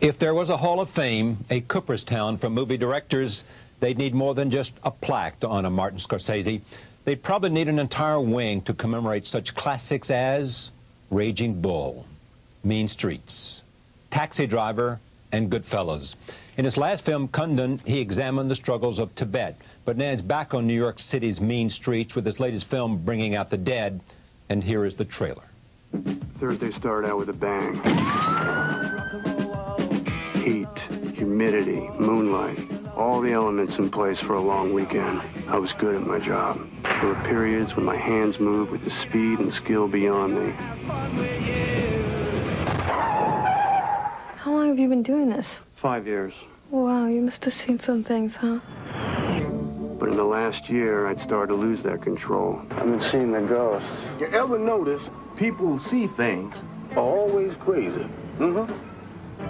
If there was a Hall of Fame, a Cooperstown for movie directors, they'd need more than just a plaque to honor Martin Scorsese. They'd probably need an entire wing to commemorate such classics as Raging Bull, Mean Streets, Taxi Driver, and Goodfellas. In his last film, Kundun, he examined the struggles of Tibet, but now he's back on New York City's mean streets with his latest film, Bringing Out the Dead, and here is the trailer. Thursday started out with a bang. Heat, humidity, moonlight, all the elements in place for a long weekend. I was good at my job. There were periods when my hands moved with the speed and skill beyond me. How long have you been doing this? 5 years. Wow, you must have seen some things, huh? But in the last year, I'd started to lose that control. I've been seeing the ghosts. You ever notice people who see things are always crazy?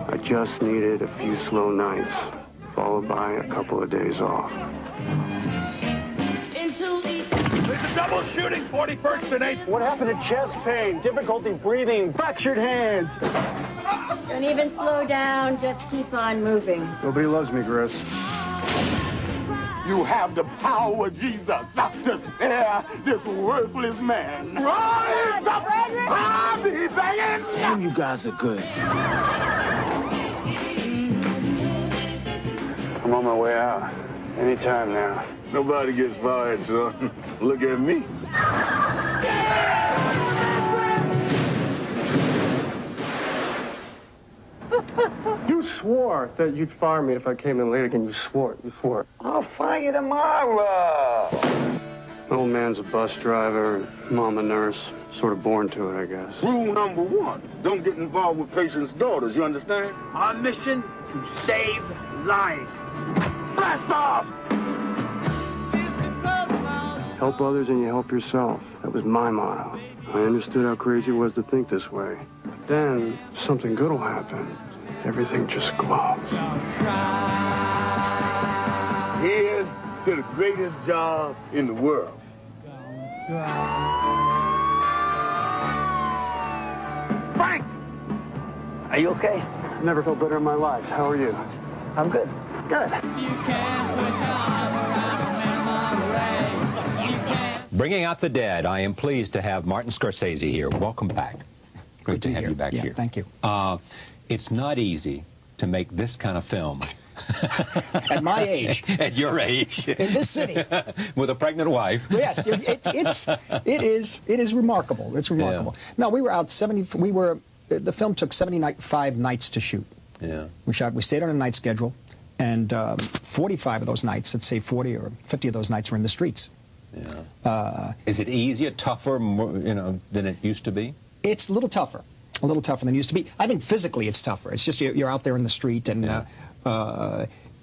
I just needed a few slow nights, followed by a couple of days off. There's a double shooting, 41st and 8th. What happened to chest pain, difficulty breathing, fractured hands? Don't even slow down, just keep on moving. Nobody loves me, Chris. You have the power, Jesus, to spare this worthless man. Rise up! I'll be begging! Damn, you guys are good. I'm on my way out. Anytime now. Nobody gets fired, son. Look at me. You swore that you'd fire me if I came in late again. You swore. You swore. I'll fire you tomorrow. Old man's a bus driver, mom a nurse. Sort of born to it, I guess. Rule number 1, don't get involved with patients' daughters, you understand? Our mission to save lives. Blast off! Help others and you help yourself. That was my motto. I understood how crazy it was to think this way. But then something good will happen. Everything just glows. Here's to the greatest job in the world. Frank! Are you okay? Never felt better in my life. How are you? I'm good. Good. Bringing Out the Dead, I am pleased to have Martin Scorsese here. Welcome back. Great to have you back here. Thank you. It's not easy to make this kind of film. At my age. At your age. In this city. With a pregnant wife. Yes, it is remarkable. It's remarkable. Yeah. No, we were out the film took 75 nights to shoot. Yeah. We stayed on a night schedule, and 45 of those nights, let's say 40 or 50 of those nights were in the streets. Yeah. Is it easier, tougher, more, than it used to be? It's a little tougher than it used to be. I think physically it's tougher. It's just you're out there in the street, and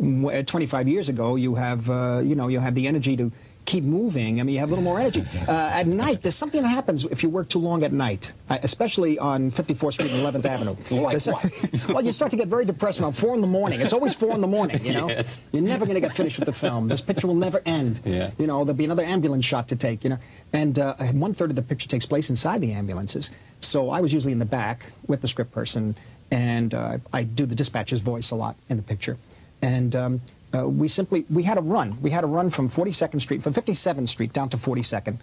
25 years ago you have you have the energy to keep moving. I mean, you have a little more energy. At night, there's something that happens if you work too long at night, especially on 54th Street and 11th Avenue. Like what? Well, you start to get very depressed around 4 in the morning. It's always 4 in the morning, you know? Yes. You're never going to get finished with the film. This picture will never end. Yeah. You know, there'll be another ambulance shot to take, you know? And 1/3 of the picture takes place inside the ambulances. So I was usually in the back with the script person, and I do the dispatcher's voice a lot in the picture. And we had a run. We had a run from 42nd Street, from 57th Street down to 42nd,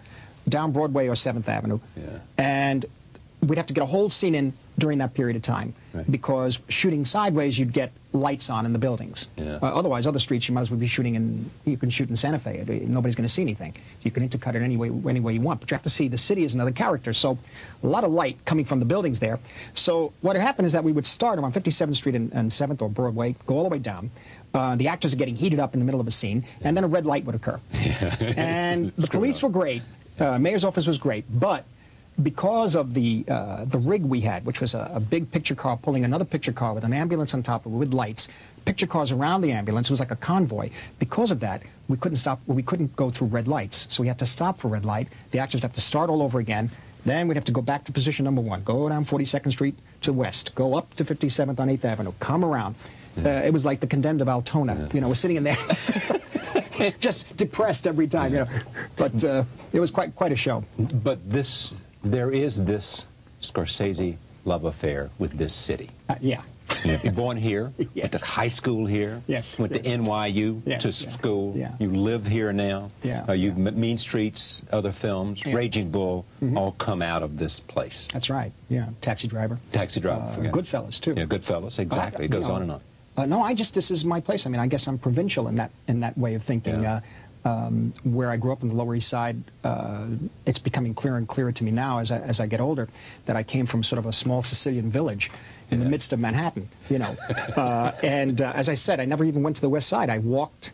down Broadway or 7th Avenue. Yeah. And we'd have to get a whole scene in during that period of time. Right. Because shooting sideways, you'd get lights on in the buildings. Yeah. Otherwise, other streets, you might as well be shooting in, you can shoot in Santa Fe. Nobody's going to see anything. You can intercut it any way you want. But you have to see the city as another character. So a lot of light coming from the buildings there. So what happened is that we would start on 57th Street and 7th or Broadway, go all the way down. The actors are getting heated up in the middle of a scene, and then a red light would occur. Yeah. And the police were great. Mayor's office was great, but because of the rig we had, which was a big picture car pulling another picture car with an ambulance on top of it with lights, picture cars around the ambulance, it was like a convoy. Because of that, we couldn't go through red lights, so we had to stop for red light. The actors would have to start all over again. Then we'd have to go back to position number 1, go down 42nd Street to west, go up to 57th on 8th Avenue, come around. It was like the condemned of Altona. You know, we're sitting in there, just depressed every time. You know, but it was quite a show. But there is this Scorsese love affair with this city. Yeah. Yeah. You're born here, Yes. went to high school here, Yes, went to yes. NYU, Yes, to yeah. school. Yeah. You live here now. Yeah, Mean Streets, other films, Yeah. Raging Bull, all come out of this place. That's right. Yeah, Taxi Driver. Taxi Driver. forget it. Goodfellas too. Yeah, Goodfellas, exactly. It goes on and on. No, this is my place. I mean, I guess I'm provincial in that way of thinking. Yeah. Where I grew up in the Lower East Side, it's becoming clearer and clearer to me now as I get older that I came from sort of a small Sicilian village in the midst of Manhattan, you know. And as I said, I never even went to the West Side. I walked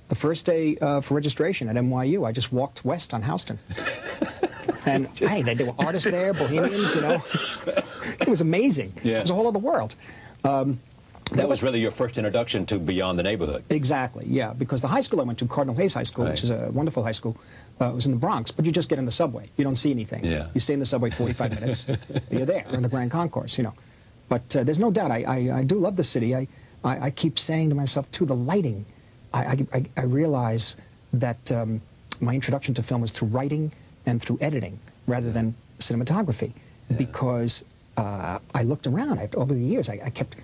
the first day for registration at NYU. I just walked west on Houston. And hey, there were artists there, bohemians, you know. It was amazing. Yeah. It was a whole other world. That was really your first introduction to beyond the neighborhood. Exactly, yeah, because the high school I went to, Cardinal Hayes High School, which is a wonderful high school, was in the Bronx, but you just get in the subway. You don't see anything. Yeah. You stay in the subway 45 minutes, you're there, in the Grand Concourse, you know. But there's no doubt, I do love the city. I keep saying to myself, too, the lighting. I realize that my introduction to film was through writing and through editing, rather than cinematography, because I looked around. Over the years, I kept...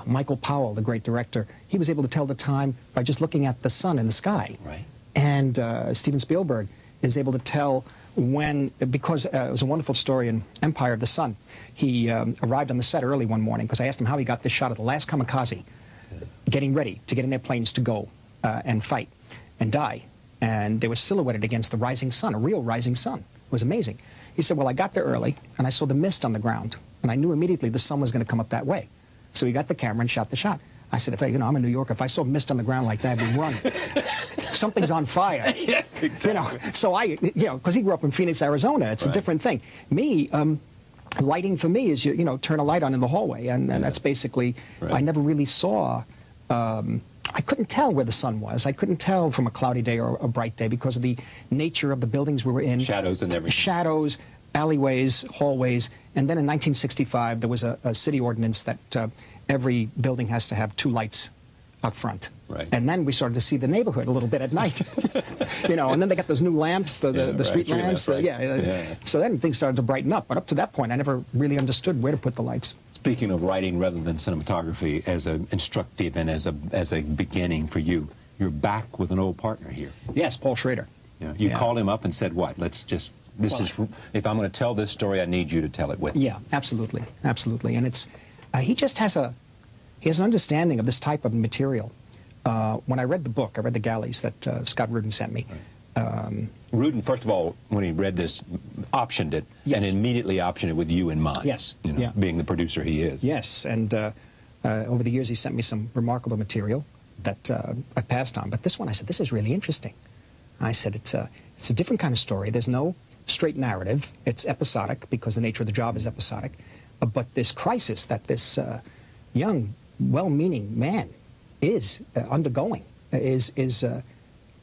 Michael Powell, the great director, he was able to tell the time by just looking at the sun in the sky. Right. And Steven Spielberg is able to tell when, because it was a wonderful story in Empire of the Sun. He arrived on the set early one morning because I asked him how he got this shot of the last kamikaze getting ready to get in their planes to go and fight and die. And they were silhouetted against the rising sun, a real rising sun. It was amazing. He said, well, I got there early and I saw the mist on the ground and I knew immediately the sun was going to come up that way. So he got the camera and shot the shot. I said, if I'm in New York, if I saw mist on the ground like that, we'd run. Something's on fire. Yeah, exactly. You know, so because he grew up in Phoenix, Arizona, it's a different thing. Me, lighting for me is, turn a light on in the hallway, and that's basically, I never really saw, I couldn't tell where the sun was. I couldn't tell from a cloudy day or a bright day because of the nature of the buildings we were in. Shadows and everything. Shadows, alleyways, hallways, and then in 1965 there was a city ordinance that every building has to have 2 lights out front. Right. And then we started to see the neighborhood a little bit at night, and then they got those new lamps, the street lamps. So then things started to brighten up. But up to that point, I never really understood where to put the lights. Speaking of writing rather than cinematography, as an instructive and as a beginning for you, you're back with an old partner here. Yes, Paul Schrader. Yeah. You called him up and said, what? If I'm going to tell this story, I need you to tell it with me. Yeah, absolutely, absolutely. And it's, he just has an understanding of this type of material. When I read the book, I read The Galleys that Scott Rudin sent me. Rudin, first of all, when he read this, optioned it, and immediately optioned it with you in mind. Yes. Being the producer he is. Yes, and over the years he sent me some remarkable material that I passed on. But this one, I said, this is really interesting. I said, it's a different kind of story. There's no straight narrative. It's episodic because the nature of the job is episodic. But this crisis that this young, well-meaning man is undergoing is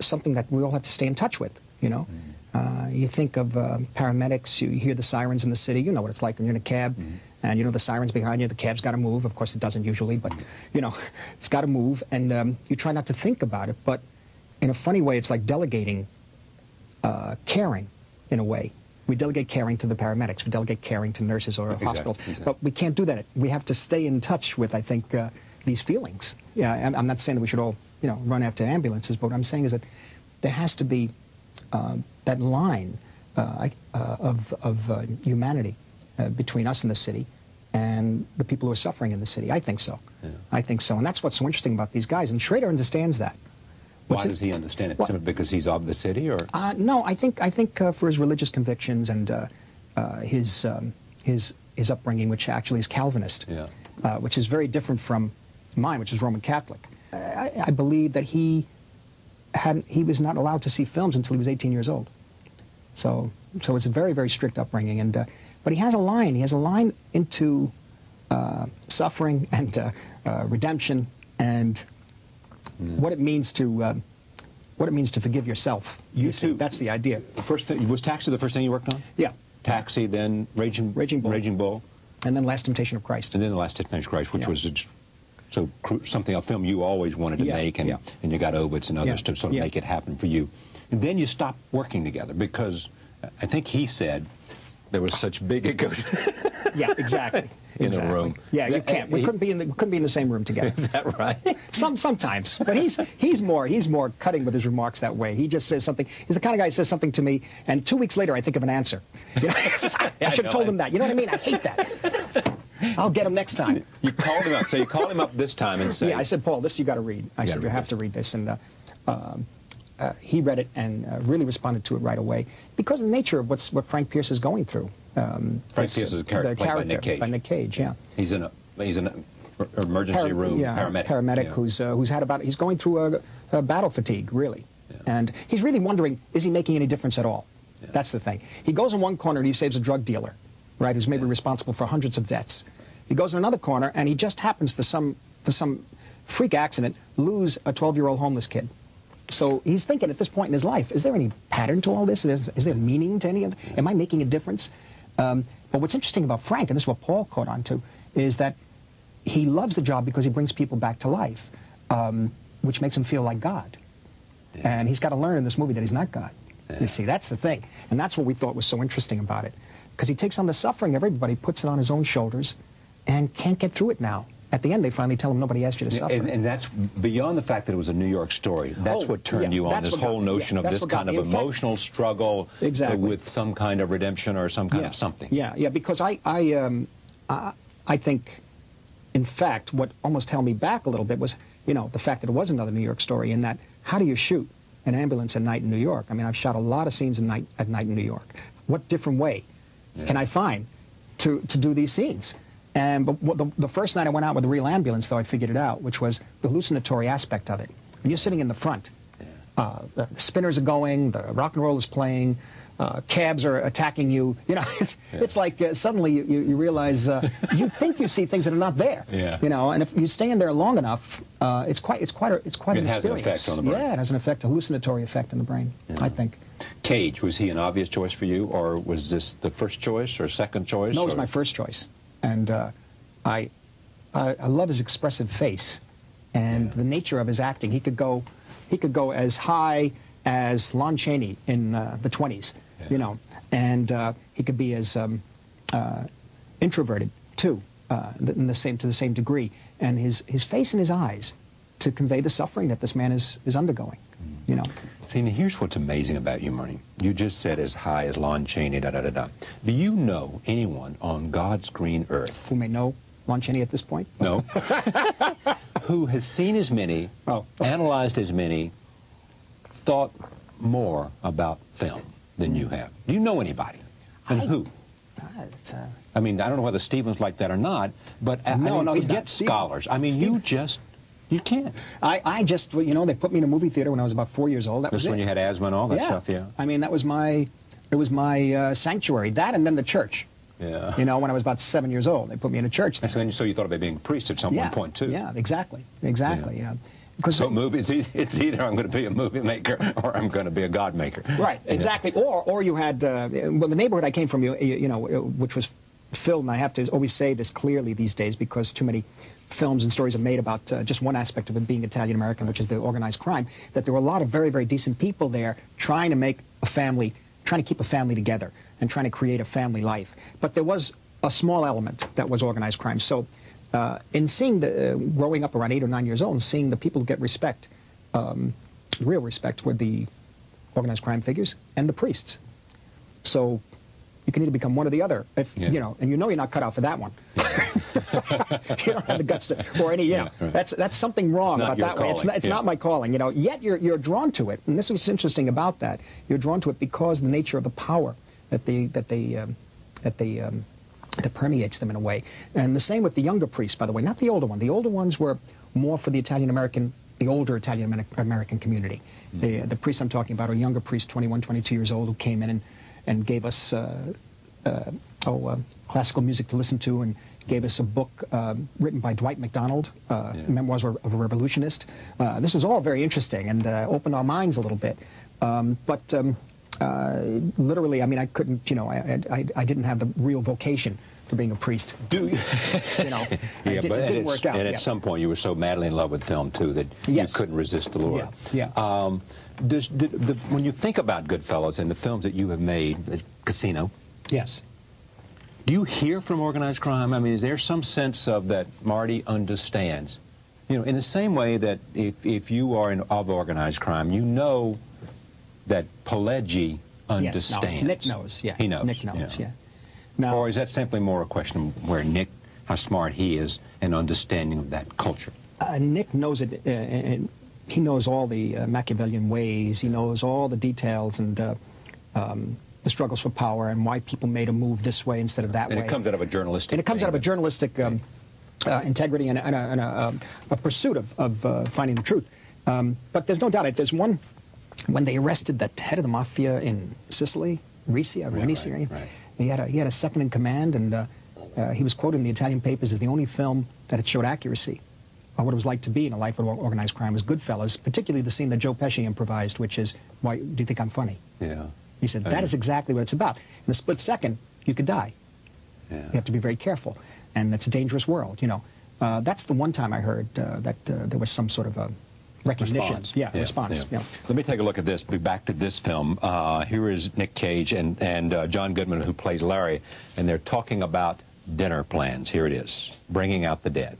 something that we all have to stay in touch with, You think of paramedics, you hear the sirens in the city, you know what it's like when you're in a cab, and the sirens behind you, the cab's got to move. Of course it doesn't usually, but, it's got to move, and you try not to think about it, but in a funny way, it's like delegating caring, in a way. We delegate caring to the paramedics, we delegate caring to nurses or hospitals, but we can't do that. We have to stay in touch with, I think, these feelings. Yeah, I'm not saying that we should all, run after ambulances, but what I'm saying is that there has to be that line of humanity between us and the city and the people who are suffering in the city. I think so. Yeah. I think so, and that's what's so interesting about these guys, and Schrader understands that. Why does he understand it? Simply because he's of the city, or? No, I think for his religious convictions and his upbringing, which actually is Calvinist, which is very different from mine, which is Roman Catholic. I believe that he was not allowed to see films until he was 18 years old. So it's a very, very strict upbringing, and but he has a line. He has a line into suffering and redemption and. What it means to forgive yourself. You too. That's the idea. The first thing, was Taxi the first thing you worked on? Yeah. Taxi, then Raging Bull. And then Last Temptation of Christ. And then The Last Temptation of Christ, which was a film you always wanted to make, and you got Ovitz and others to sort of make it happen for you. And then you stopped working together because I think he said there was such big egos. Yeah, exactly. in the room. Yeah, you can't. We couldn't be in the same room together. Is that right? Sometimes, but he's more cutting with his remarks that way. He just says something. He's the kind of guy who says something to me, and 2 weeks later I think of an answer. You know, I should have told him that. You know what I mean? I hate that. I'll get him next time. You called him up. So you called him up this time and said, "Yeah," I said, "Paul, this you got to read." I said, "You have to read this," and he read it and really responded to it right away because of the nature of what Frank Pierce is going through. Frank Pierce is a character played by Nick Cage. By Nick Cage, yeah. He's an emergency room paramedic. He's going through a battle fatigue, really. Yeah. And he's really wondering, is he making any difference at all? Yeah. That's the thing. He goes in one corner and he saves a drug dealer, right, who's maybe responsible for hundreds of deaths. He goes in another corner and he just happens for some freak accident lose a 12-year-old homeless kid. So he's thinking at this point in his life, is there any pattern to all this? Is there meaning to any of it? Am I making a difference? But what's interesting about Frank, and this is what Paul caught on to, is that he loves the job because he brings people back to life, which makes him feel like God. Yeah. And he's got to learn in this movie that he's not God. Yeah. You see, that's the thing. And that's what we thought was so interesting about it. Because he takes on the suffering of everybody, puts it on his own shoulders, and can't get through it now. At the end, they finally tell him nobody asked you to suffer. And that's beyond the fact that it was a New York story. That's what turned you on, this whole notion of this kind of emotional struggle with some kind of redemption or some kind of something. Yeah, because I think, in fact, what almost held me back a little bit was, you know, the fact that it was another New York story, in that, how do you shoot an ambulance at night in New York? I mean, I've shot a lot of scenes at night in New York. What different way can I find to do these scenes? But the first night I went out with a real ambulance, though, I figured it out, which was the hallucinatory aspect of it. When you're sitting in the front, the spinners are going, the rock and roll is playing, cabs are attacking you. You know, it's like suddenly you realize you think you see things that are not there. Yeah. You know, and if you stay in there long enough, it's quite an experience. It has an effect on the brain. Yeah, it has an effect, a hallucinatory effect on the brain. Yeah. I think. Cage, was he an obvious choice for you, or was this the first choice or second choice? No, it was my first choice. And I love his expressive face and the nature of his acting. He could go as high as Lon Chaney in the 20s, you know, and he could be as introverted too, to the same degree. And his face and his eyes to convey the suffering that this man is undergoing, you know. See, now here's what's amazing about you, Murray. You just said as high as Lon Chaney, da-da-da-da. Do you know anyone on God's green earth? Who may know Lon Chaney at this point? No. Who has seen as many, analyzed as many, thought more about film than you have? Do you know anybody? And who? I mean, I don't know whether Stephen's like that or not, but forget scholars. I mean, you can't. I just, you know, they put me in a movie theater when I was about 4 years old. That was when you had asthma and all that stuff, yeah. I mean, it was my sanctuary. That and then the church. Yeah. You know, when I was about 7 years old, they put me in a church. So you thought about being a priest at some one point, too. Yeah, exactly, yeah. So movies, it's either I'm going to be a movie maker or I'm going to be a God maker. Right, exactly. Or you had, well, the neighborhood I came from, you know, which was filled, and I have to always say this clearly these days because too many films and stories are made about just one aspect of it being Italian-American, which is the organized crime, that there were a lot of very, very decent people there trying to make a family, trying to keep a family together and trying to create a family life. But there was a small element that was organized crime. So in seeing growing up around 8 or 9 years old and seeing the people get respect, real respect, were the organized crime figures and the priests. So you can either become one or the other, you know, and you know you're not cut out for that one. You don't have the guts to, or any, you know, that's something wrong about that way. It's not my calling, you know. Yet you're drawn to it, and this is what's interesting about that. You're drawn to it because of the nature of the power that permeates them in a way. And the same with the younger priests, by the way, not the older one. The older ones were more for the Italian-American, the older Italian-American community. The priests I'm talking about are younger priests, 21, 22 years old, who came in and gave us classical music to listen to, and gave us a book written by Dwight MacDonald, Memoirs of a Revolutionist. This is all very interesting and opened our minds a little bit. Literally, I mean, I couldn't, you know, I didn't have the real vocation for being a priest. You know, it didn't work out. And at some point, you were so madly in love with film too that you couldn't resist the lure. When you think about Goodfellas and the films that you have made, Casino, Do you hear from organized crime? I mean, is there some sense of that Marty understands? You know, in the same way that if you are of organized crime, you know that Pileggi understands. Yes, no, Nick knows, yeah. He knows. Nick knows, yeah. yeah. Now, or is that simply more a question of where Nick, how smart he is in understanding of that culture? Nick knows it, and he knows all the Machiavellian ways. He knows all the details and the struggles for power and why people made a move this way instead of that way. And it comes out of a journalistic. And it comes out of a journalistic integrity and a pursuit of finding the truth. But there's no doubt. There's one when they arrested the head of the mafia in Sicily, Ricci, right. He had a second in command, and he was quoted in the Italian papers as the only film that it showed accuracy of what it was like to be in a life of organized crime was Goodfellas, particularly the scene that Joe Pesci improvised, which is, "Why do you think I'm funny?" Yeah. He said, that is exactly what it's about. In a split second, you could die. Yeah. You have to be very careful, and it's a dangerous world, you know. That's the one time I heard that there was some sort of a recognition. Response. Yeah, response. Yeah. Let me take a look at this. Be back to this film. Here is Nick Cage and John Goodman, who plays Larry, and they're talking about dinner plans. Here it is, Bringing Out the Dead.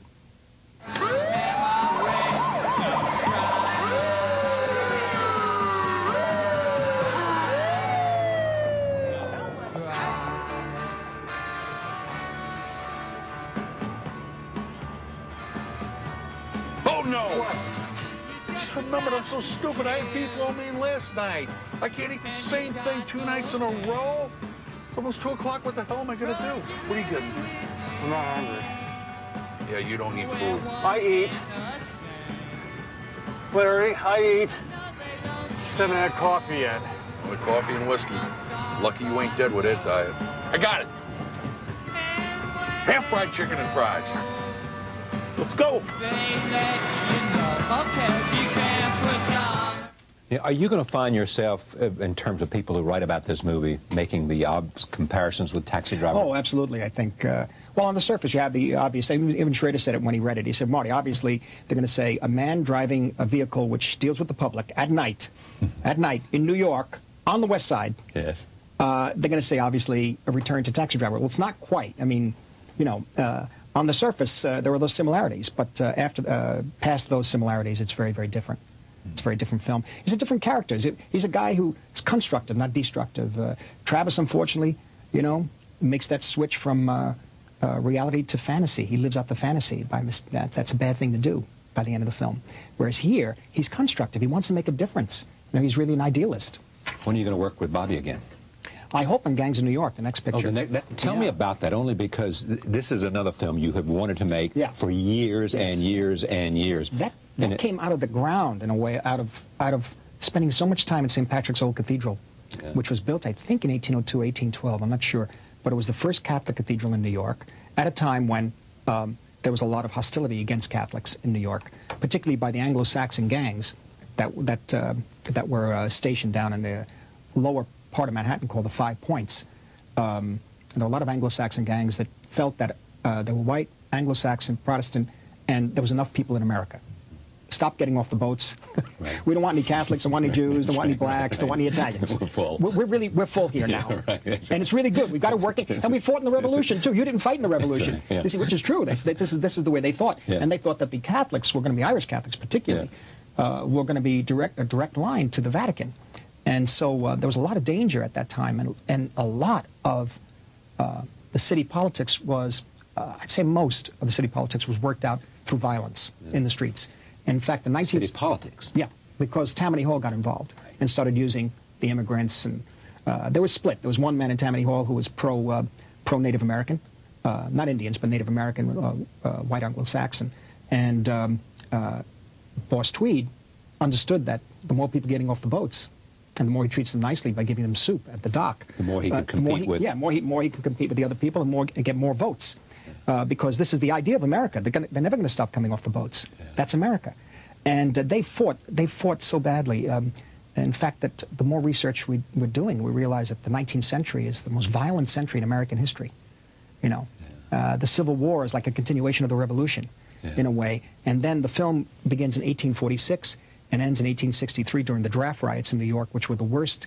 Remembered, I'm so stupid. I had beef lo mein last night. I can't eat the same thing 2 nights in a row. It's almost 2 o'clock. What the hell am I going to do? What are you getting? I'm not hungry. Yeah, you don't eat food. I eat. Larry, I eat. Just haven't had coffee yet. With coffee and whiskey. Lucky you ain't dead with that diet. I got it. Half-fried chicken and fries. Let's go. Yeah, are you going to find yourself, in terms of people who write about this movie, making the comparisons with Taxi Driver? Oh, absolutely. I think, well, on the surface, you have the obvious. Even Schrader said it when he read it. He said, Marty, obviously, they're going to say a man driving a vehicle which deals with the public at night in New York, on the West Side. Yes. They're going to say, obviously, a return to Taxi Driver. Well, it's not quite. I mean, you know, on the surface, there were those similarities, but past those similarities, it's very, very different. It's a very different film. He's a different character. He's a guy who is constructive, not destructive. Travis, unfortunately, you know, makes that switch from reality to fantasy. He lives out the fantasy. That's a bad thing to do by the end of the film. Whereas here, he's constructive. He wants to make a difference. You know, he's really an idealist. When are you going to work with Bobby again? I hope in Gangs of New York, the next picture. Tell me about that, only because this is another film you have wanted to make for years and years and years. That came out of the ground, in a way, out of spending so much time at St. Patrick's Old Cathedral, which was built, I think, in 1802, 1812. I'm not sure. But it was the first Catholic cathedral in New York at a time when there was a lot of hostility against Catholics in New York, particularly by the Anglo-Saxon gangs that were stationed down in the lower part of Manhattan called the Five Points. And there were a lot of Anglo-Saxon gangs that felt that they were white, Anglo-Saxon, Protestant, and there was enough people in America. Stop getting off the boats. Right. We don't want any Catholics, don't want any Jews, don't want any blacks, don't want any Italians. We're full. We're full here now. Exactly. And it's really good. We've got to work it. And we fought in the Revolution, too. You didn't fight in the Revolution. You see, which is true. This is the way they thought. And they thought that the Catholics were going to be, Irish Catholics particularly, were going to be a direct line to the Vatican. And so there was a lot of danger at that time, and a lot of the city politics was, I'd say most of the city politics was worked out through violence in the streets. In fact, the 19th... City politics? Yeah, because Tammany Hall got involved and started using the immigrants, and they were split. There was one man in Tammany Hall who was pro-Native American, not Indians, but Native American, white Anglo-Saxon, and Boss Tweed understood that the more people getting off the boats, and the more he treats them nicely by giving them soup at the dock, the more he can compete with. Yeah, more he can compete with the other people and get more votes. Because this is the idea of America. They're never going to stop coming off the boats. That's America. And they fought so badly. In fact, that the more research we're doing, we realize that the 19th century is the most violent century in American history. You know, the Civil War is like a continuation of the Revolution, in a way. And then the film begins in 1846 and ends in 1863 during the draft riots in New York, which were the worst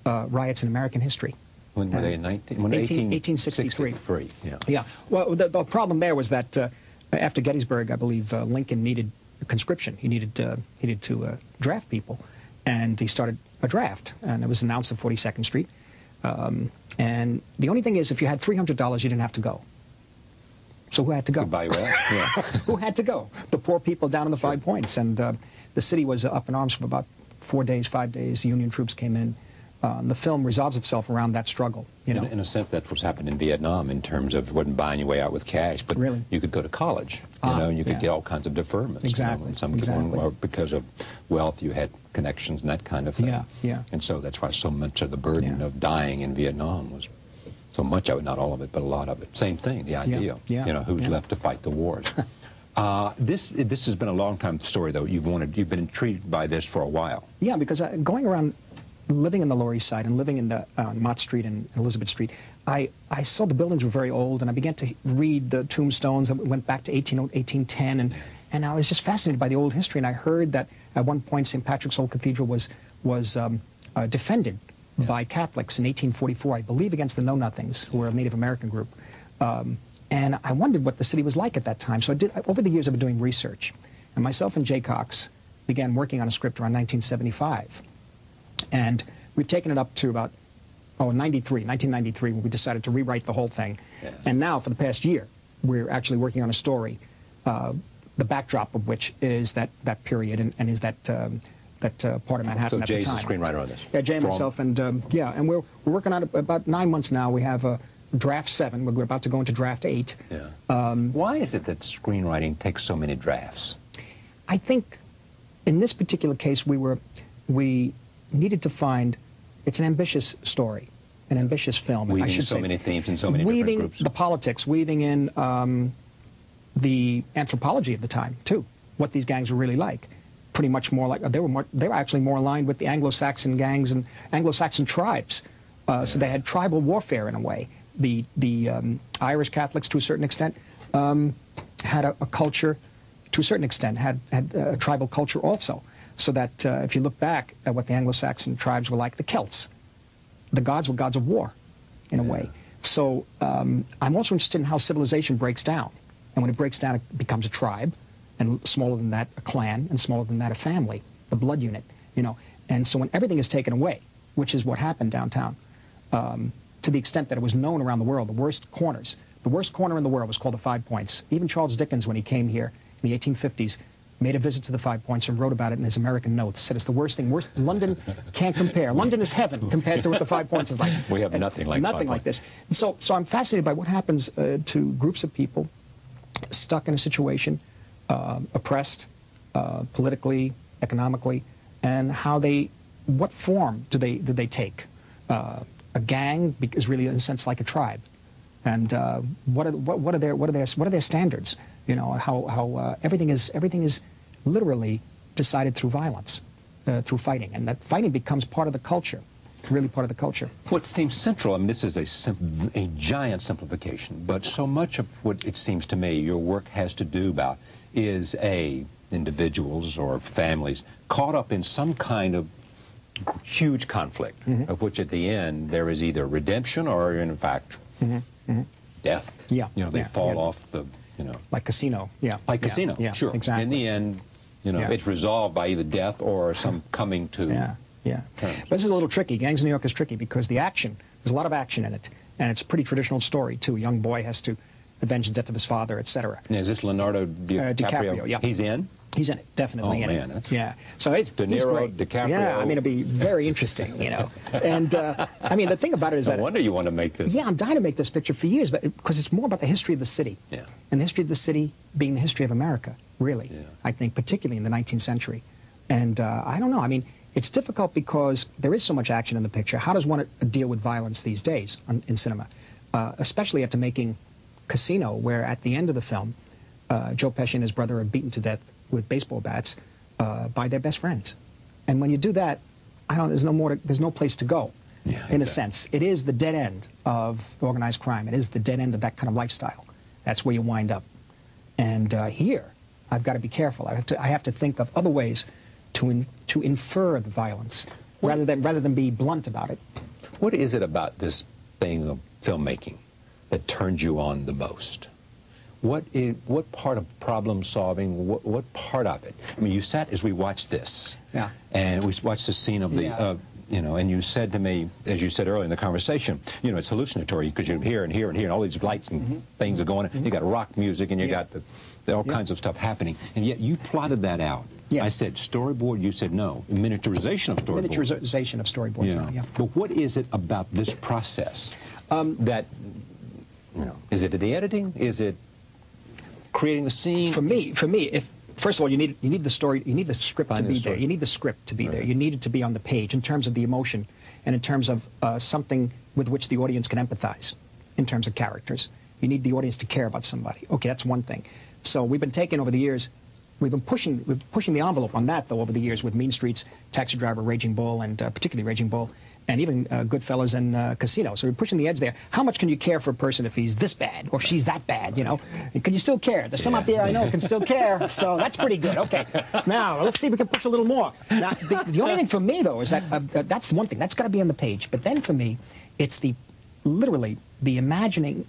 riots in American history. When were they in 1863. 1863, yeah. Yeah. Well, the problem there was that after Gettysburg, I believe Lincoln needed conscription. He needed to draft people, and he started a draft, and it was announced at 42nd Street. And the only thing is, if you had $300, you didn't have to go. So who had to go? Goodbye, well, yeah. Who had to go? The poor people down in the 5 Points. And the city was up in arms for about 4 days, 5 days. The Union troops came in. The film resolves itself around that struggle. You know? In a sense, that's what's happened in Vietnam in terms of wasn't buying your way out with cash, but really? You could go to college, you know, and you could get all kinds of deferments. Exactly. You know, and some people, because of wealth, you had connections and that kind of thing. Yeah, yeah. And so that's why so much of the burden of dying in Vietnam was, so much of it, not all of it, but a lot of it. Same thing, the idea, you know, who's left to fight the wars. This has been a long time story, though. You've been intrigued by this for a while. Yeah, because going around, living in the Lower East Side and living in the Mott Street and Elizabeth Street, I saw the buildings were very old, and I began to read the tombstones that went back to 1810, and I was just fascinated by the old history. And I heard that at one point St. Patrick's Old Cathedral was defended by Catholics in 1844, I believe, against the Know Nothings, who were a Native American group. And I wondered what the city was like at that time. So over the years, I've been doing research. And myself and Jay Cox began working on a script around 1975. And we've taken it up to about, 1993, when we decided to rewrite the whole thing. Yeah. And now, for the past year, we're actually working on a story, the backdrop of which is that period and is that part of Manhattan at the time. So Jay's the screenwriter on this? Yeah, Jay and myself, and and we're working on it about 9 months now. We have draft 7. We're about to go into draft 8. Yeah. Why is it that screenwriting takes so many drafts? I think in this particular case we needed to find, it's an ambitious story, an ambitious film. Weaving I should so say, many themes and so many different groups. Weaving the politics, weaving in the anthropology of the time too, what these gangs were really like. Pretty much more like, they were actually more aligned with the Anglo-Saxon gangs and Anglo-Saxon tribes. So they had tribal warfare in a way. The Irish Catholics, to a certain extent, had a culture, to a certain extent, had a tribal culture also. So that if you look back at what the Anglo-Saxon tribes were like, the Celts, the gods were gods of war, in a way. So I'm also interested in how civilization breaks down. And when it breaks down, it becomes a tribe, and smaller than that, a clan, and smaller than that, a family, the blood unit, you know. And so when everything is taken away, which is what happened downtown, to the extent that it was known around the world, the worst corners, the worst corner in the world was called the 5 Points. Even Charles Dickens, when he came here in the 1850s, made a visit to the 5 Points and wrote about it in his American Notes. Said it's the worst thing. London can't compare. London is heaven compared to what the 5 Points is like. We have nothing like nothing like this. And so I'm fascinated by what happens to groups of people stuck in a situation, oppressed politically, economically, and how what form do they take? A gang is really, in a sense, like a tribe, and what are their standards? You know, how everything is literally decided through violence, through fighting, and that fighting becomes part of the culture, really part of the culture. What seems central, I mean, this is a giant simplification, but so much of what it seems to me your work has to do about is individuals or families caught up in some kind of huge conflict, of which at the end there is either redemption or, in fact, death. Yeah. You know, they fall off the, you know. Like Casino, yeah. Like Casino, sure. Exactly. In the end, you know, it's resolved by either death or some coming to terms. But this is a little tricky. Gangs of New York is tricky because the action, there's a lot of action in it, and it's a pretty traditional story, too. A young boy has to avenge the death of his father, etc. Is this Leonardo DiCaprio? Yeah. He's in? He's in it, definitely in man, it. That's Yeah, so it's De he's Niro, great. DiCaprio. Yeah, I mean, it'll be very interesting, you know. And I mean, the thing about it is no wonder you want to make this. Yeah, I'm dying to make this picture for years, but because it's more about the history of the city. Yeah. And the history of the city being the history of America, really. Yeah. I think, particularly in the 19th century. And I don't know. I mean, it's difficult because there is so much action in the picture. How does one deal with violence these days in cinema, especially after making Casino, where at the end of the film, Joe Pesci and his brother are beaten to death with baseball bats by their best friends. And when you do that, there's no place to go, in a sense. It is the dead end of organized crime. It is the dead end of that kind of lifestyle. That's where you wind up. And here, I've got to be careful. I have to think of other ways to infer the violence rather than be blunt about it. What is it about this thing of filmmaking that turns you on the most? What part of problem solving, what part of it? I mean, you sat as we watched this, and we watched the scene of the, you know, and you said to me, as you said earlier in the conversation, you know, it's hallucinatory because you're here and here and here, and all these lights and things are going on. You got rock music, and you got all kinds of stuff happening, and yet you plotted that out. Yes. I said storyboard, you said no. Miniaturization of storyboard. Miniaturization of storyboards now, yeah. But what is it about this process that, you know, is it the editing? Is it creating the scene? For me, if first of all, you need the story, you need the script to be there. You need the script to be there. You need it to be on the page in terms of the emotion and in terms of something with which the audience can empathize in terms of characters. You need the audience to care about somebody. Okay, that's one thing. So we've been taking over the years, we've been pushing the envelope on that, though, over the years with Mean Streets, Taxi Driver, Raging Bull, and particularly Raging Bull, and even Goodfellas and Casino. So we're pushing the edge there. How much can you care for a person if he's this bad or she's that bad, you know? Can you still care? There's some out there I know can still care, so that's pretty good. Okay, now let's see if we can push a little more. Now, the only thing for me, though, is that that's one thing. That's got to be on the page. But then for me, it's literally the imagining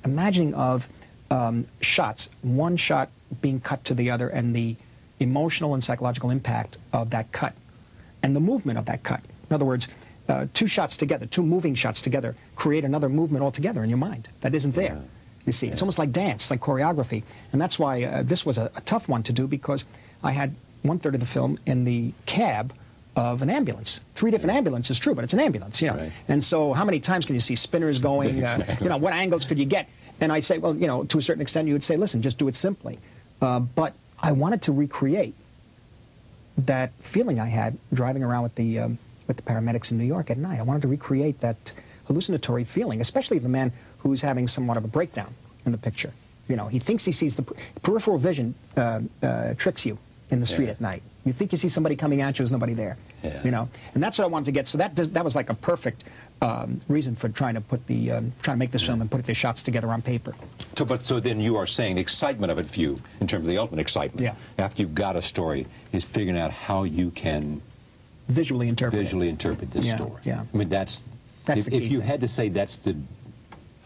of shots, one shot being cut to the other, and the emotional and psychological impact of that cut and the movement of that cut. In other words, two shots together, two moving shots together, create another movement altogether in your mind that isn't there. You see, it's almost like dance, like choreography, and that's why this was a tough one to do, because I had 1/3 of the film in the cab of an ambulance. 3 different ambulances, true, but it's an ambulance, you know. Right. And so, how many times can you see spinners going? You know, what angles could you get? And I say, well, you know, to a certain extent, you would say, listen, just do it simply. But I wanted to recreate that feeling I had driving around with the paramedics in New York at night. I wanted to recreate that hallucinatory feeling, especially of a man who's having somewhat of a breakdown in the picture. You know, he thinks he sees the peripheral vision tricks you in the street at night. You think you see somebody coming at you, there's nobody there. You know, and that's what I wanted to get. So that was like a perfect reason for trying to make this film and put the shots together on paper. So then you are saying the excitement of it for you, in terms of the ultimate excitement, after you've got a story, is figuring out how you can visually interpret this story. I mean, that's if you had to say that's the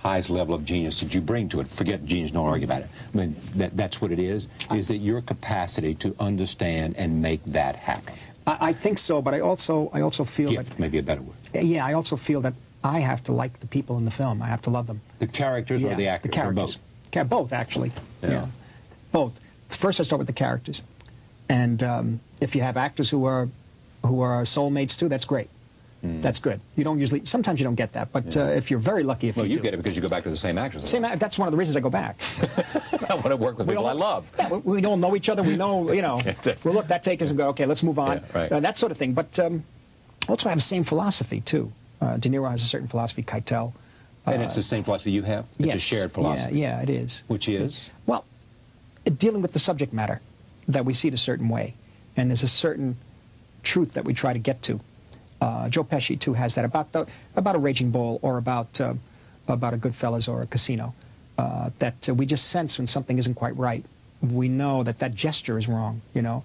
highest level of genius that you bring to it, forget genius, don't argue about it. I mean, that's what it is that your capacity to understand and make that happen. I think so, but I also feel that maybe a better word. Yeah, I also feel that I have to like the people in the film. I have to love them. The characters or the actors? The characters. Or both? Both, actually. Yeah. Both. First, I start with the characters, and if you have actors who are soulmates too, that's great. That's good. You don't usually. Sometimes you don't get that, but if you're very lucky, if you get it because you go back to the same actors. That's one of the reasons I go back. I want to work with people I love. Yeah, we all know each other. We know, you know. Well, look, that take us and go. Okay, let's move on. That sort of thing. But also, I have the same philosophy too. De Niro has a certain philosophy. Keitel. And it's the same philosophy you have. It's a shared philosophy. Yeah, it is. Which is? Well, dealing with the subject matter, that we see it a certain way, and there's a certain truth that we try to get to. Joe Pesci too has that about a Raging Bull or about a Goodfellas or a Casino, that we just sense when something isn't quite right. We know that gesture is wrong. You know,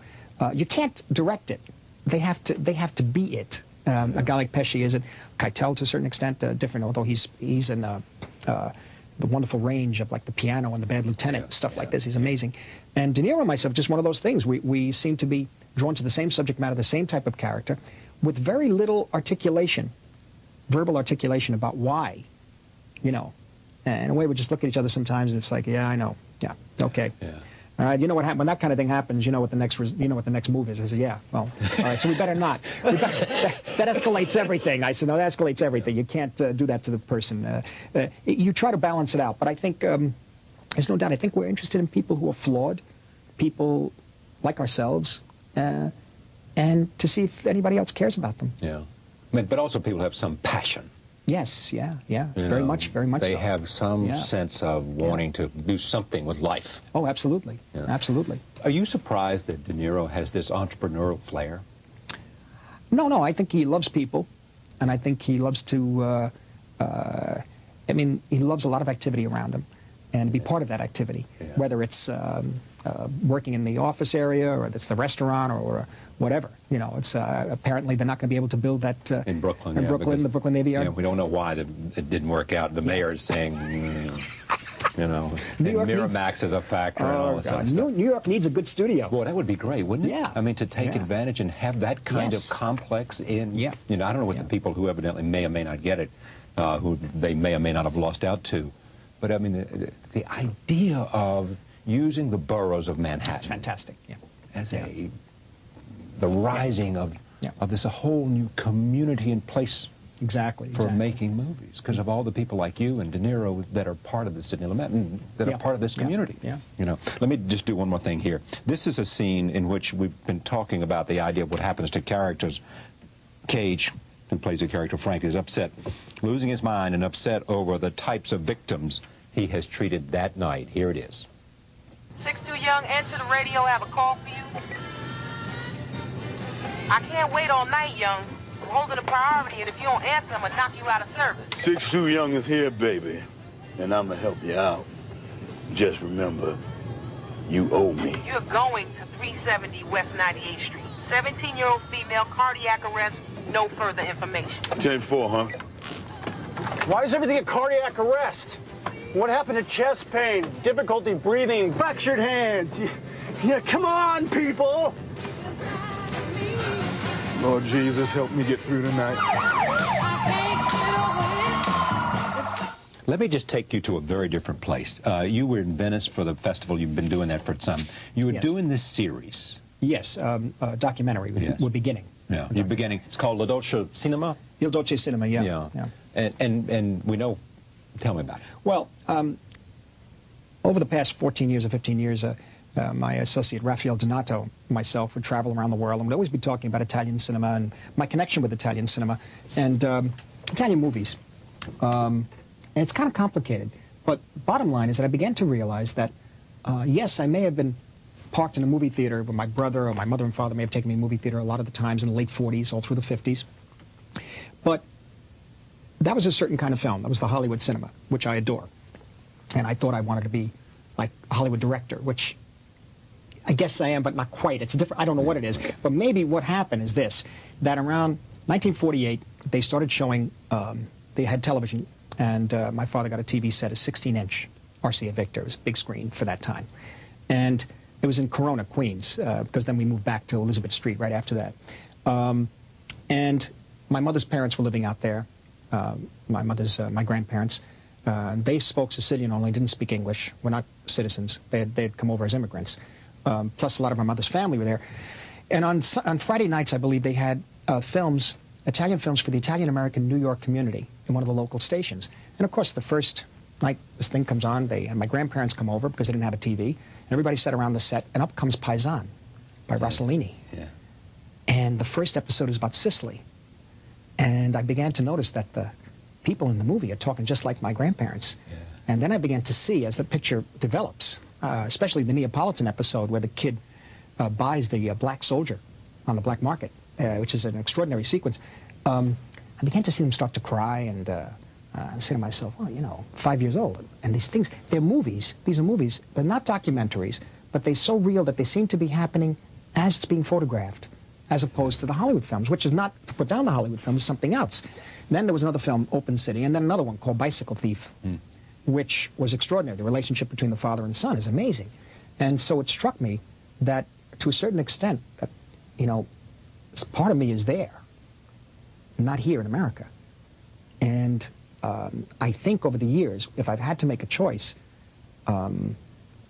you can't direct it. They have to be it. A guy like Pesci is it. Keitel to a certain extent, different. Although he's in the wonderful range of like The Piano and The Bad Lieutenant, stuff like this. He's amazing. And De Niro and myself, just one of those things. We seem to be drawn to the same subject matter, the same type of character, with very little articulation, verbal articulation about why, you know. And in a way, we just look at each other sometimes, and it's like, yeah, I know, yeah, okay. You know what happens when that kind of thing happens. You know what the next move is. I said, yeah, well, all right. So we better not. That escalates everything. I said, no, that escalates everything. You can't do that to the person. You try to balance it out, but I think there's no doubt. I think we're interested in people who are flawed, people like ourselves. And to see if anybody else cares about them. Yeah, but also people have some passion. Yes, very much They so. have some sense of wanting to do something with life. Oh, absolutely, absolutely. Are you surprised that De Niro has this entrepreneurial flair? No, I think he loves people, and I think he loves to, he loves a lot of activity around him, and be part of that activity, whether it's working in the office area, or it's the restaurant, or whatever. You know, it's apparently they're not going to be able to build that in Brooklyn. In Brooklyn, the Brooklyn Navy Yard. Yeah, we don't know why it didn't work out. The mayor is saying, you know, Miramax is a factor and all this other stuff. New York needs a good studio. Well, that would be great, wouldn't it? Yeah. I mean, to take advantage and have that kind of complex in. Yeah. You know, I don't know what the people who evidently may or may not get it, who they may or may not have lost out to, but I mean, the idea of using the boroughs of Manhattan. It's fantastic. Yeah. As the rising of this a whole new community in place. Exactly. For making movies, because of all the people like you and De Niro that are part of the Sidney Lumet, that are part of this community. Yeah. You know, let me just do one more thing here. This is a scene in which we've been talking about the idea of what happens to characters. Cage, who plays the character Frank, is upset, losing his mind and upset over the types of victims he has treated that night. Here it is. 6-2 Young, answer the radio. I have a call for you. I can't wait all night, Young. I'm holding a priority, and if you don't answer, I'm going to knock you out of service. 6-2 Young is here, baby, and I'm going to help you out. Just remember, you owe me. You're going to 370 West 98th Street. 17-year-old female, cardiac arrest, no further information. 10-4, huh? Why is everything a cardiac arrest? What happened to chest pain, difficulty breathing, fractured hands? Yeah, come on, people! Lord Jesus, help me get through tonight. Let me just take you to a very different place. You were in Venice for the festival. You've been doing that for some. You were doing this series. Yes, documentary. We're beginning. Yeah, you're beginning. It's called La Dolce Cinema? Il Dolce Cinema, yeah. And we know, tell me about it. Well, over the past 14 years or 15 years, my associate Raphael Donato, myself, would travel around the world and would always be talking about Italian cinema and my connection with Italian cinema and Italian movies. And it's kind of complicated, but bottom line is that I began to realize that, yes, I may have been parked in a movie theater where my brother or my mother and father may have taken me to a movie theater a lot of the times in the late 40s, all through the 50s. But that was a certain kind of film. That was the Hollywood cinema, which I adore. And I thought I wanted to be like a Hollywood director, which I guess I am, but not quite. It's a different, I don't know what it is. But maybe what happened is this, that around 1948, they started showing, they had television, and my father got a TV set, a 16-inch RCA Victor. It was a big screen for that time. And it was in Corona, Queens, because then we moved back to Elizabeth Street right after that. And my mother's parents were living out there, my grandparents. They spoke Sicilian only, didn't speak English. We're not citizens. They had come over as immigrants. Plus a lot of my mother's family were there. And on Friday nights, I believe, they had films, Italian films for the Italian-American New York community in one of the local stations. And of course, the first night this thing comes on, my grandparents come over because they didn't have a TV, and everybody sat around the set, and up comes Paisan by Rossellini. Yeah. And the first episode is about Sicily. And I began to notice that the people in the movie are talking just like my grandparents. Yeah. And then I began to see, as the picture develops, especially the Neapolitan episode where the kid buys the black soldier on the black market, which is an extraordinary sequence, I began to see them start to cry and say to myself, well, you know, 5 years old. And these things, they're movies. These are movies. They're not documentaries, but they're so real that they seem to be happening as it's being photographed, as opposed to the Hollywood films, which is not to put down the Hollywood films, something else. Then there was another film, Open City, and then another one called Bicycle Thief, which was extraordinary. The relationship between the father and son is amazing. And so it struck me that, to a certain extent, that, you know, part of me is there, not here in America. And I think over the years, if I've had to make a choice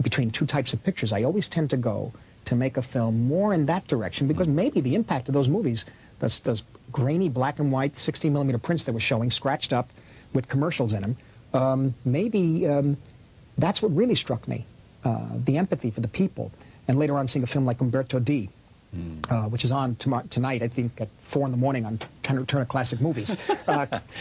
between two types of pictures, I always tend to go to make a film more in that direction, because maybe the impact of those movies, those grainy black and white 16mm prints they were showing, scratched up with commercials in them, maybe that's what really struck me, the empathy for the people. And later on, seeing a film like Umberto D, which is on tonight, I think, at 4 in the morning on Turner Classic Movies.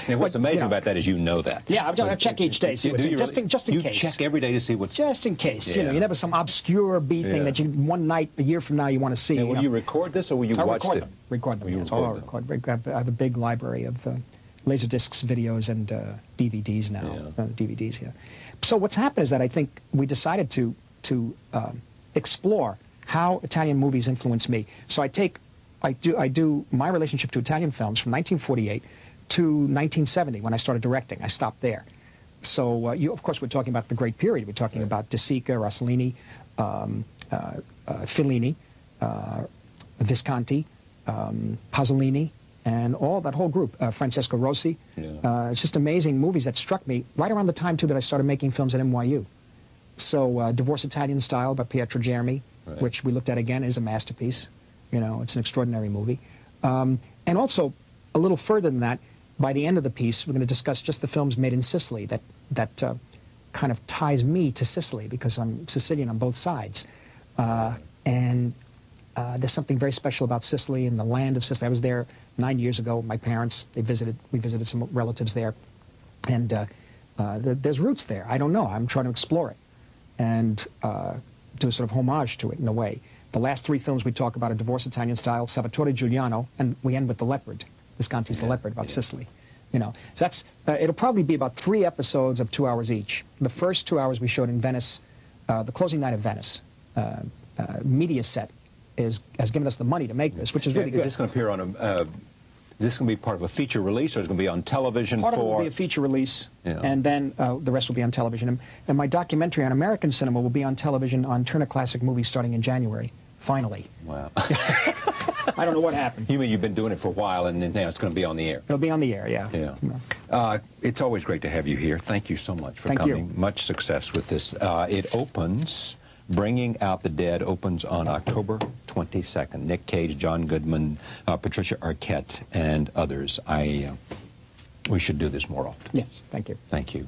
What's amazing about that is you know that. Yeah, I check each day, see what's in, just in case. You check every day to see what's... Just in case. Yeah. You know, you never some obscure B thing that you, one night, a year from now, you want to see. And will you record this, or will you watch it? Record them, yes. I have a big library of Laserdiscs, videos, and DVDs now. DVDs, yeah. So what's happened is that I think we decided to explore how Italian movies influence me. So I do my relationship to Italian films from 1948 to 1970 when I started directing. I stopped there. So of course, we're talking about the great period. We're talking about De Sica, Rossellini, Fellini, Visconti, Pasolini, and that whole group, Francesco Rossi. Yeah. It's just amazing movies that struck me right around the time, too, that I started making films at NYU. So Divorce Italian Style by Pietro Germi, which we looked at again, is a masterpiece. You know, it's an extraordinary movie. And also, a little further than that, by the end of the piece, we're going to discuss just the films made in Sicily that kind of ties me to Sicily, because I'm Sicilian on both sides. And there's something very special about Sicily and the land of Sicily. I was there 9 years ago. My parents, we visited some relatives there. And there's roots there. I don't know. I'm trying to explore it and do a sort of homage to it in a way. The last three films we talk about are Divorce Italian Style, Salvatore Giuliano, and we end with The Leopard, Visconti's The Leopard, about Sicily. You know, so that's, it'll probably be about 3 episodes of 2 hours each. The first 2 hours we showed in Venice, the closing night of Venice. Mediaset has given us the money to make this, which is really good. Is this going to appear on a... Is this going to be part of a feature release, or is it going to be on television? Part of it will be a feature release, and then the rest will be on television. And my documentary on American cinema will be on television on Turner Classic Movies starting in January, finally. Wow. I don't know what happened. You mean you've been doing it for a while, and now it's going to be on the air? It'll be on the air, yeah. Yeah. It's always great to have you here. Thank you so much for coming. Much success with this. It opens... Bringing Out the Dead opens on October 22nd. Nick Cage, John Goodman, Patricia Arquette, and others. We should do this more often. Yes, thank you. Thank you.